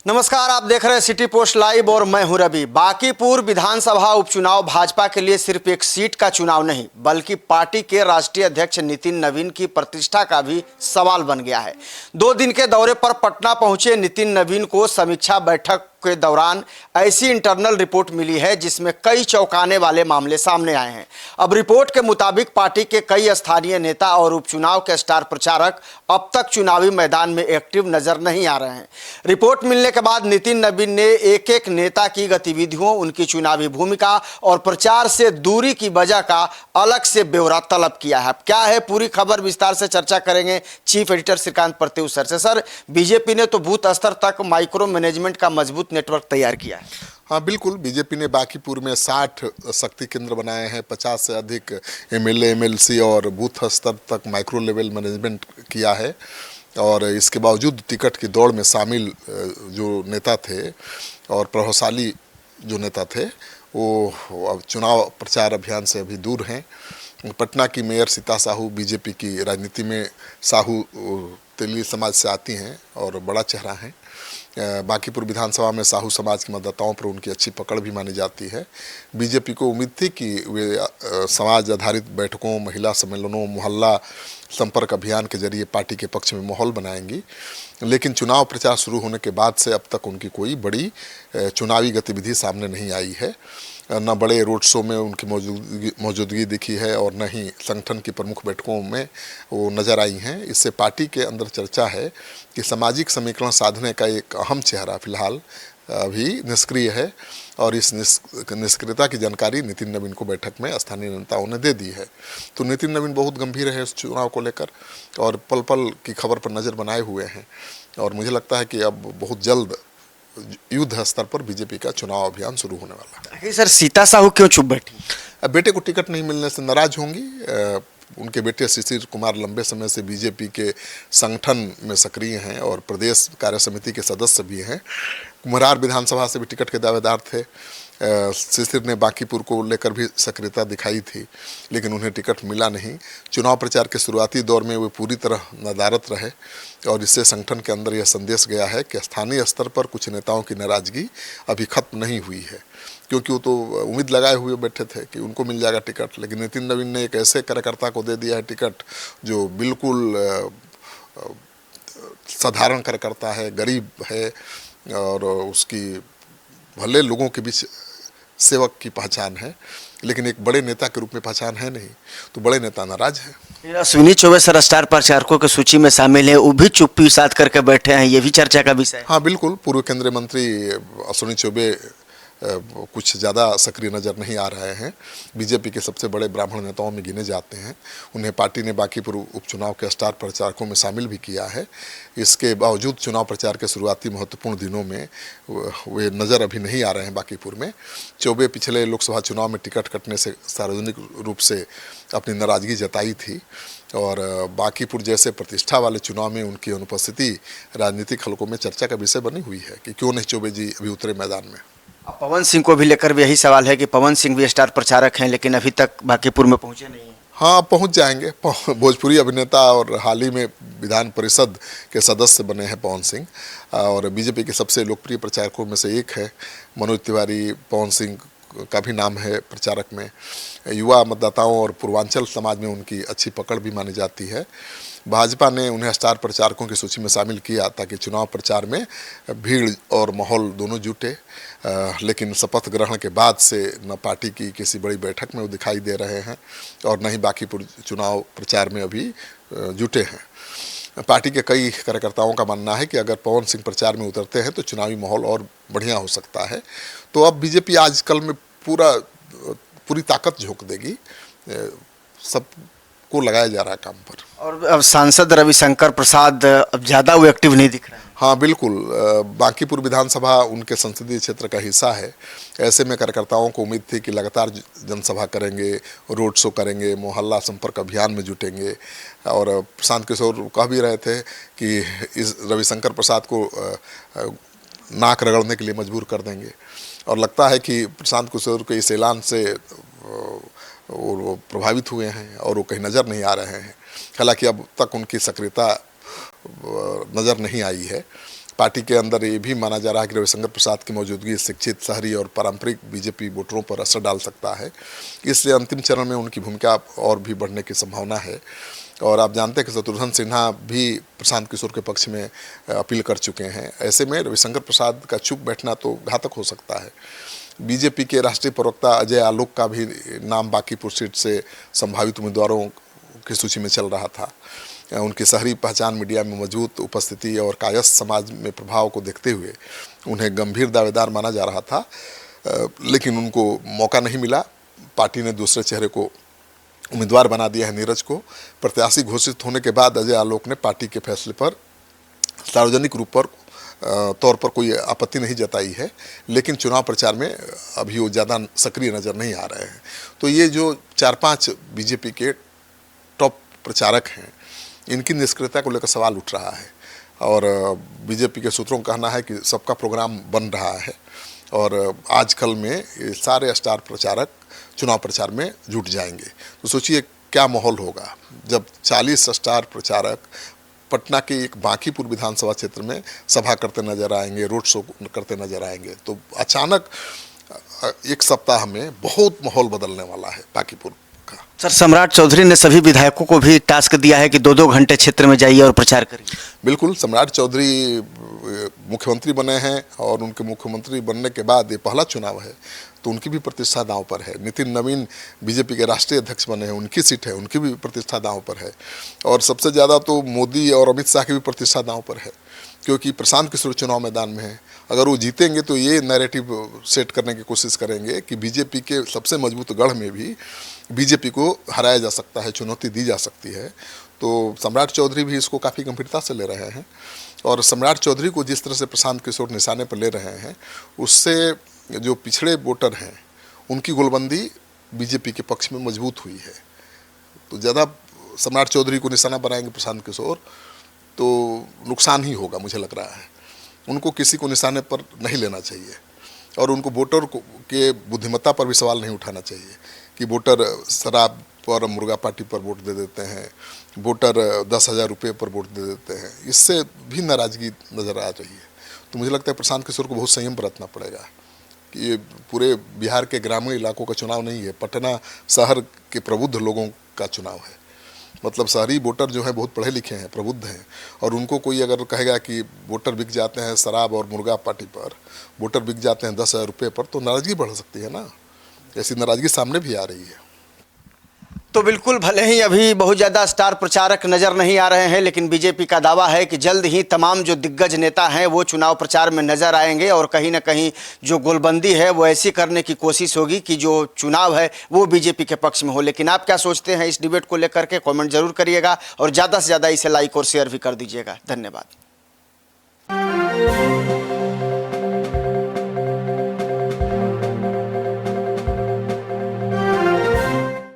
नमस्कार, आप देख रहे हैं सिटी पोस्ट लाइव और मैं हूं रवि। बांकीपुर विधानसभा उपचुनाव भाजपा के लिए सिर्फ एक सीट का चुनाव नहीं, बल्कि पार्टी के राष्ट्रीय अध्यक्ष नितिन नवीन की प्रतिष्ठा का भी सवाल बन गया है। 2 दिन के दौरे पर पटना पहुंचे नितिन नवीन को समीक्षा बैठक के दौरान ऐसी इंटरनल रिपोर्ट मिली है जिसमें कई चौंकाने वाले मामले सामने आए हैं। अब रिपोर्ट के मुताबिक पार्टी के कई स्थानीय नेता और उपचुनाव के स्टार प्रचारक अब तक चुनावी मैदान में एक्टिव नजर नहीं आ रहे हैं। रिपोर्ट मिलने के बाद नितिन नवीन ने एक एक नेता की गतिविधियों, उनकी चुनावी भूमिका और प्रचार से दूरी की वजह का अलग से ब्यौरा तलब किया है। क्या है पूरी खबर, विस्तार से चर्चा करेंगे chief editor Shrikant Pratyush sir से। सर, बीजेपी ने तो बूथ स्तर तक माइक्रो मैनेजमेंट का मजबूत नेटवर्क तैयार किया है। हाँ बिल्कुल, बीजेपी ने बांकीपुर में 60 शक्ति केंद्र बनाए हैं, 50 से अधिक एमएलए एमएलसी और बूथ स्तर तक माइक्रो लेवल मैनेजमेंट किया है। और इसके बावजूद टिकट की दौड़ में शामिल जो नेता थे और प्रभावशाली जो नेता थे वो अब चुनाव प्रचार अभियान से अभी दूर हैं। पटना की मेयर सीता साहू बीजेपी की राजनीति में साहू तेली समाज से आती हैं और बड़ा चेहरा हैं। बांकीपुर विधानसभा में साहू समाज के मतदाताओं पर उनकी अच्छी पकड़ भी मानी जाती है। बीजेपी को उम्मीद थी कि वे समाज आधारित बैठकों, महिला सम्मेलनों, मोहल्ला संपर्क अभियान के जरिए पार्टी के पक्ष में माहौल बनाएंगी, लेकिन चुनाव प्रचार शुरू होने के बाद से अब तक उनकी कोई बड़ी चुनावी गतिविधि सामने नहीं आई है। न बड़े रोड शो में उनकी मौजूदगी दिखी है और न ही संगठन की प्रमुख बैठकों में वो नज़र आई हैं। इससे पार्टी के अंदर चर्चा है कि सामाजिक समीकरण साधने का एक अहम चेहरा फिलहाल अभी निष्क्रिय है और इस निष्क्रियता की जानकारी नितिन नवीन को बैठक में स्थानीय नेताओं ने दे दी है। तो नितिन नवीन बहुत गंभीर है इस चुनाव को लेकर और पल पल की खबर पर नज़र बनाए हुए हैं और मुझे लगता है कि अब बहुत जल्द युद्ध स्तर पर बीजेपी का चुनाव अभियान शुरू होने वाला है। सर, सीता साहू क्यों चुप बैठी? बेटे को टिकट नहीं मिलने से नाराज होंगी। उनके बेटे शिशिर कुमार लंबे समय से बीजेपी के संगठन में सक्रिय हैं और प्रदेश कार्य समिति के सदस्य भी हैं। कुम्हरार विधानसभा से भी टिकट के दावेदार थे। शिशिर ने बांकीपुर को लेकर भी सक्रियता दिखाई थी, लेकिन उन्हें टिकट मिला नहीं। चुनाव प्रचार के शुरुआती दौर में वे पूरी तरह नदारद रहे और इससे संगठन के अंदर यह संदेश गया है कि स्थानीय स्तर पर कुछ नेताओं की नाराजगी अभी खत्म नहीं हुई है, क्योंकि वो तो उम्मीद लगाए हुए बैठे थे कि उनको मिल जाएगा टिकट। लेकिन नितिन नवीन ने एक ऐसे कार्यकर्ता को दे दिया है टिकट जो बिल्कुल साधारण कार्यकर्ता है, गरीब है और उसकी भले लोगों के बीच सेवक की पहचान है, लेकिन एक बड़े नेता के रूप में पहचान है नहीं। तो बड़े नेता नाराज हैं। अश्विनी चौबे सर स्टार प्रचारकों की सूची में शामिल है, वो भी चुप्पी साध करके बैठे हैं, ये भी चर्चा का विषय है। हाँ बिल्कुल, पूर्व केंद्रीय मंत्री अश्विनी चौबे कुछ ज़्यादा सक्रिय नज़र नहीं आ रहे हैं। बीजेपी के सबसे बड़े ब्राह्मण नेताओं में गिने जाते हैं। उन्हें पार्टी ने बांकीपुर उपचुनाव के स्टार प्रचारकों में शामिल भी किया है। इसके बावजूद चुनाव प्रचार के शुरुआती महत्वपूर्ण दिनों में वे नज़र अभी नहीं आ रहे हैं बांकीपुर में। चौबे पिछले लोकसभा चुनाव में टिकट कटने से सार्वजनिक रूप से अपनी नाराज़गी जताई थी और बांकीपुर जैसे प्रतिष्ठा वाले चुनाव में उनकी अनुपस्थिति राजनीतिक हलकों में चर्चा का विषय बनी हुई है कि क्यों नहीं चौबे जी अभी उतरे मैदान में। पवन सिंह को भी लेकर भी यही सवाल है कि पवन सिंह भी स्टार प्रचारक हैं, लेकिन अभी तक बांकीपुर में पहुंचे नहीं हैं। हाँ, पहुंच जाएंगे। भोजपुरी अभिनेता और हाल ही में विधान परिषद के सदस्य बने हैं पवन सिंह और बीजेपी के सबसे लोकप्रिय प्रचारकों में से एक है मनोज तिवारी। पवन सिंह का भी नाम है प्रचारक में। युवा मतदाताओं और पूर्वांचल समाज में उनकी अच्छी पकड़ भी मानी जाती है। भाजपा ने उन्हें स्टार प्रचारकों की सूची में शामिल किया ताकि चुनाव प्रचार में भीड़ और माहौल दोनों जुटे, लेकिन शपथ ग्रहण के बाद से न पार्टी की किसी बड़ी बैठक में वो दिखाई दे रहे हैं और न ही बांकीपुर चुनाव प्रचार में अभी जुटे हैं। पार्टी के कई कार्यकर्ताओं का मानना है कि अगर पवन सिंह प्रचार में उतरते हैं तो चुनावी माहौल और बढ़िया हो सकता है। तो अब बीजेपी आजकल में पूरी ताकत झोंक देगी, सब को लगाया जा रहा है काम पर। और अब सांसद रविशंकर प्रसाद अब ज़्यादा वो एक्टिव नहीं दिख रहे हैं। हाँ बिल्कुल, बांकीपुर विधानसभा उनके संसदीय क्षेत्र का हिस्सा है। ऐसे में कार्यकर्ताओं को उम्मीद थी कि लगातार जनसभा करेंगे, रोड शो करेंगे, मोहल्ला संपर्क अभियान में जुटेंगे और प्रशांत किशोर कह भी रहे थे कि इस रविशंकर प्रसाद को नाक रगड़ने के लिए मजबूर कर देंगे और लगता है कि प्रशांत किशोर के इस ऐलान से वो प्रभावित हुए हैं और वो कहीं नज़र नहीं आ रहे हैं। हालांकि अब तक उनकी सक्रियता नज़र नहीं आई है। पार्टी के अंदर ये भी माना जा रहा है कि रविशंकर प्रसाद की मौजूदगी शिक्षित, शहरी और पारंपरिक बीजेपी वोटरों पर असर डाल सकता है। इसलिए अंतिम चरण में उनकी भूमिका और भी बढ़ने की संभावना है। और आप जानते हैं कि शत्रुघ्न सिन्हा भी प्रशांत किशोर के पक्ष में अपील कर चुके हैं। ऐसे में रविशंकर प्रसाद का चुप बैठना तो घातक हो सकता है। बीजेपी के राष्ट्रीय प्रवक्ता अजय आलोक का भी नाम बांकीपुर सीट से संभावित उम्मीदवारों की सूची में चल रहा था। उनकी शहरी पहचान, मीडिया में मौजूद उपस्थिति और कायस्थ समाज में प्रभाव को देखते हुए उन्हें गंभीर दावेदार माना जा रहा था, लेकिन उनको मौका नहीं मिला। पार्टी ने दूसरे चेहरे को उम्मीदवार बना दिया है, नीरज को। प्रत्याशी घोषित होने के बाद अजय आलोक ने पार्टी के फैसले पर सार्वजनिक रूप पर तौर पर कोई आपत्ति नहीं जताई है, लेकिन चुनाव प्रचार में अभी वो ज़्यादा सक्रिय नज़र नहीं आ रहे हैं। तो ये जो 4-5 बीजेपी के टॉप प्रचारक हैं, इनकी निष्क्रियता को लेकर सवाल उठ रहा है। और बीजेपी के सूत्रों का कहना है कि सबका प्रोग्राम बन रहा है और आजकल में ये सारे स्टार प्रचारक चुनाव प्रचार में जुट जाएंगे। तो सोचिए क्या माहौल होगा जब 40 स्टार प्रचारक पटना के एक बांकीपुर विधानसभा क्षेत्र में सभा करते नजर आएंगे, रोड शो करते नजर आएंगे। तो अचानक एक सप्ताह में बहुत माहौल बदलने वाला है बांकीपुर का। सर, सम्राट चौधरी ने सभी विधायकों को भी टास्क दिया है कि 2-2 घंटे क्षेत्र में जाइए और प्रचार करिए। बिल्कुल, सम्राट चौधरी मुख्यमंत्री बने हैं और उनके मुख्यमंत्री बनने के बाद ये पहला चुनाव है, तो उनकी भी प्रतिष्ठा दांव पर है। नितिन नवीन बीजेपी के राष्ट्रीय अध्यक्ष बने हैं, उनकी सीट है, उनकी भी प्रतिष्ठा दांव पर है। और सबसे ज़्यादा तो मोदी और अमित शाह की भी प्रतिष्ठा दांव पर है, क्योंकि प्रशांत किशोर चुनाव मैदान में है। अगर वो जीतेंगे तो ये नैरेटिव सेट करने की कोशिश करेंगे कि बीजेपी के सबसे मजबूत गढ़ में भी बीजेपी को हराया जा सकता है, चुनौती दी जा सकती है। तो सम्राट चौधरी भी इसको काफ़ी गंभीरता से ले रहे हैं। और सम्राट चौधरी को जिस तरह से प्रशांत किशोर निशाने पर ले रहे हैं, उससे जो पिछड़े वोटर हैं उनकी गोलबंदी बीजेपी के पक्ष में मजबूत हुई है। तो ज़्यादा सम्राट चौधरी को निशाना बनाएंगे प्रशांत किशोर तो नुकसान ही होगा, मुझे लग रहा है। उनको किसी को निशाने पर नहीं लेना चाहिए और उनको वोटर के बुद्धिमत्ता पर भी सवाल नहीं उठाना चाहिए कि वोटर शराब पर, मुर्गा पार्टी पर वोट दे देते हैं, वोटर 10,000 रुपये पर वोट दे देते हैं। इससे भी नाराज़गी नज़र आ रही है। तो मुझे लगता है प्रशांत किशोर को बहुत संयम बरतना पड़ेगा कि ये पूरे बिहार के ग्रामीण इलाकों का चुनाव नहीं है, पटना शहर के प्रबुद्ध लोगों का चुनाव है। मतलब शहरी वोटर जो है बहुत पढ़े लिखे हैं, प्रबुद्ध हैं, और उनको कोई अगर कहेगा कि वोटर बिक जाते हैं शराब और मुर्गा पार्टी पर, वोटर बिक जाते हैं 10,000 रुपये पर, तो नाराज़गी बढ़ सकती है ना। ऐसी नाराज़गी सामने भी आ रही है। तो बिल्कुल, भले ही अभी बहुत ज़्यादा स्टार प्रचारक नज़र नहीं आ रहे हैं, लेकिन बीजेपी का दावा है कि जल्द ही तमाम जो दिग्गज नेता हैं वो चुनाव प्रचार में नज़र आएंगे और कहीं ना कहीं जो गोलबंदी है वो ऐसी करने की कोशिश होगी कि जो चुनाव है वो बीजेपी के पक्ष में हो। लेकिन आप क्या सोचते हैं इस डिबेट को लेकर के, कमेंट जरूर करिएगा और ज़्यादा से ज़्यादा इसे लाइक और शेयर भी कर दीजिएगा। धन्यवाद।